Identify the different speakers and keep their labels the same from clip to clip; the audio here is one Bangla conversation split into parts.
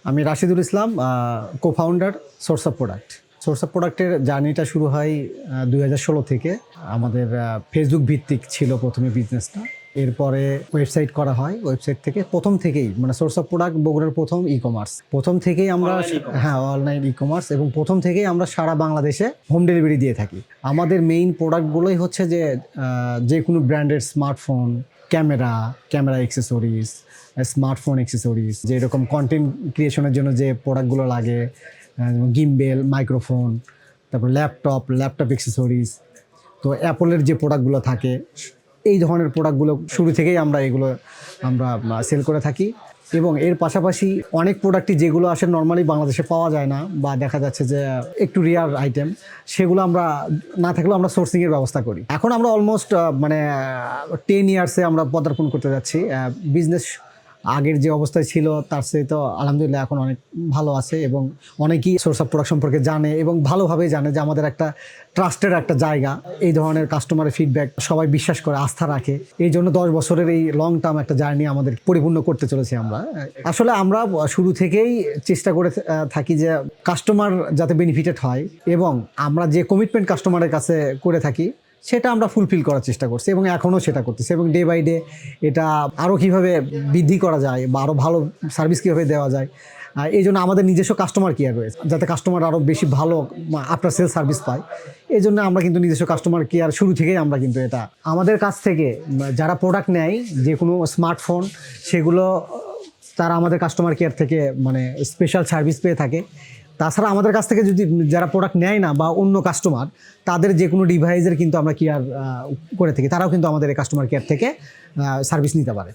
Speaker 1: আমি Rashidul Islam, co-founder source of product. Source of প্রোডাক্টের জার্নিটা শুরু হয় 2016 থেকে। আমাদের ফেসবুক ভিত্তিক ছিল প্রথমে বিজনেসটা, এরপরে ওয়েবসাইট করা হয়। ওয়েবসাইট থেকে প্রথম থেকেই মানে সোর্স অফ প্রোডাক্ট বগুড়ার প্রথম ই কমার্স, প্রথম থেকেই আমরা অনলাইন ই কমার্স, এবং প্রথম থেকেই আমরা সারা বাংলাদেশে হোম ডেলিভারি দিয়ে থাকি। আমাদের মেইন প্রোডাক্টগুলোই হচ্ছে যে কোনো ব্র্যান্ডের smartphone, camera accessories, smartphone accessories, যে এরকম কন্টেন্ট ক্রিয়েশনের জন্য যে প্রোডাক্টগুলো লাগে, গিম্বেল, মাইক্রোফোন, তারপর ল্যাপটপ অ্যাক্সেসরিজ, তো অ্যাপলের যে প্রোডাক্টগুলো থাকে, এই ধরনের প্রোডাক্টগুলো শুরু থেকেই আমরা সেল করে থাকি। এবং এর পাশাপাশি অনেক প্রোডাক্টই যেগুলো আসে নর্মালি বাংলাদেশে পাওয়া যায় না, বা দেখা যাচ্ছে যে একটু রেয়ার আইটেম, সেগুলো আমরা না থাকলেও আমরা সোর্সিংয়ের ব্যবস্থা করি। এখন আমরা অলমোস্ট 10 ইয়ার্সে আমরা পদার্পণ করতে যাচ্ছি। বিজনেস আগের যে অবস্থায় ছিল তার চেয়ে তো আলহামদুলিল্লাহ এখন অনেক ভালো আছে, এবং অনেকেই সোর্স অফ প্রোডাক্ট সম্পর্কে জানে এবং ভালোভাবেই জানে যে আমাদের একটা ট্রাস্টের একটা জায়গা। এই ধরনের কাস্টমারের ফিডব্যাক সবাই বিশ্বাস করে, আস্থা রাখে। এই জন্য 10 বছরের এই লং টার্ম একটা জার্নি আমাদের পরিপূর্ণ করতে চলেছি আমরা। আসলে আমরা শুরু থেকেই চেষ্টা করে থাকি যে কাস্টমার যাতে বেনিফিটেড হয়, এবং আমরা যে কমিটমেন্ট কাস্টমারের কাছে করে থাকি সেটা আমরা ফুলফিল করার চেষ্টা করছি, এবং এখনও সেটা করতেছি। এবং ডে বাই ডে এটা আরও কীভাবে বৃদ্ধি করা যায় বা আরও ভালো সার্ভিস কীভাবে দেওয়া যায়, এই জন্য আমাদের নিজস্ব কাস্টমার কেয়ার রয়েছে, যাতে কাস্টমার আরও বেশি ভালো আফটার সেল সার্ভিস পায়। এই জন্য আমরা কিন্তু নিজস্ব কাস্টমার কেয়ার শুরু থেকেই আমরা কিন্তু এটা আমাদের কাছ থেকে যারা প্রোডাক্ট নেয়, যে কোনো স্মার্টফোন, সেগুলো তারা আমাদের কাস্টমার কেয়ার থেকে স্পেশাল সার্ভিস পেয়ে থাকে। তাছাড়া আমাদের কাছ থেকে যদি যারা প্রোডাক্ট নেয় না বা অন্য কাস্টমার, তাদের যে কোনো ডিভাইসের কিন্তু আমরা কেয়ার করে থাকি, তারাও কিন্তু আমাদের এই কাস্টমার কেয়ার থেকে সার্ভিস নিতে পারে।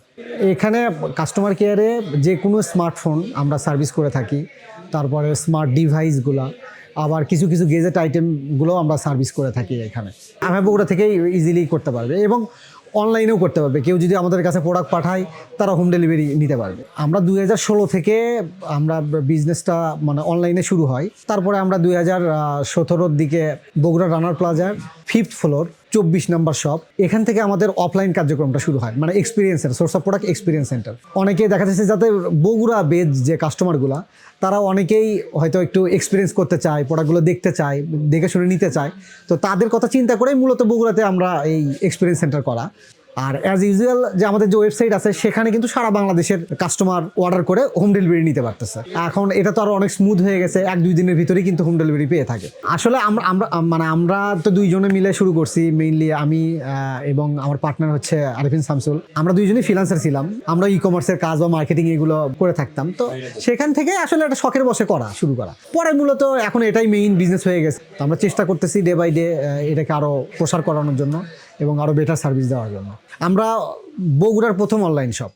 Speaker 1: এখানে কাস্টমার কেয়ারে যে কোনো স্মার্টফোন আমরা সার্ভিস করে থাকি, তারপরে স্মার্ট ডিভাইসগুলো, আবার কিছু কিছু গেজেট আইটেমগুলো আমরা সার্ভিস করে থাকি। এখানে আমি বগুড়া থেকেই ইজিলি করতে পারবে, এবং অনলাইনেও করতে পারবে। কেউ যদি আমাদের কাছে প্রোডাক্ট পাঠায়, তারা হোম ডেলিভারি নিতে পারবে। আমরা 2016 থেকে আমরা বিজনেসটা অনলাইনে শুরু হয়। তারপরে আমরা 2017-র দিকে বগুড়া রানার প্লাজার 5th ফ্লোর 24 নম্বর শপ, এখান থেকে আমাদের অফলাইন কার্যক্রমটা শুরু হয়, experience centre, source of product experience centre. অনেকেই দেখা যাচ্ছে যাতে বগুড়া বেজ যে কাস্টমারগুলো, তারা অনেকেই হয়তো একটু এক্সপিরিয়েন্স করতে চায়, প্রোডাক্টগুলো দেখতে চায়, দেখে শুনে নিতে চায়। তো তাদের কথা চিন্তা করেই মূলত বগুড়াতে আমরা এই এক্সপিরিয়েন্স সেন্টার করা। আর অ্যাজ ইউজুয়াল যে আমাদের যে ওয়েবসাইট আছে, সেখানে কিন্তু সারা বাংলাদেশের কাস্টমার অর্ডার করে হোম ডেলিভারি নিতে পারতেছে। এখন এটা তো আরো অনেক স্মুথ হয়ে গেছে, 1-2 দিনের ভিতরেই কিন্তু হোম ডেলিভারি পেয়ে থাকে। আসলে আমরা তো দুইজনে মিলে শুরু করছি, মেইনলি আমি এবং আমার পার্টনার হচ্ছে আরিফিন শামসুল। আমরা দুইজনই ফ্রিল্যান্সার ছিলাম। আমরা ই কমার্সের কাজ বা মার্কেটিং এগুলো করে থাকতাম। তো সেখান থেকে আসলে একটা শখের বসে শুরু করা, পরে মূলত এখন এটাই মেইন বিজনেস হয়ে গেছে। তো আমরা চেষ্টা করতেছি ডে বাই ডে এটাকে আরো প্রসার করানোর জন্য এবং আরো বেটার সার্ভিস দেওয়ার জন্য। আমরা বগুড়ার প্রথম অনলাইন শপ।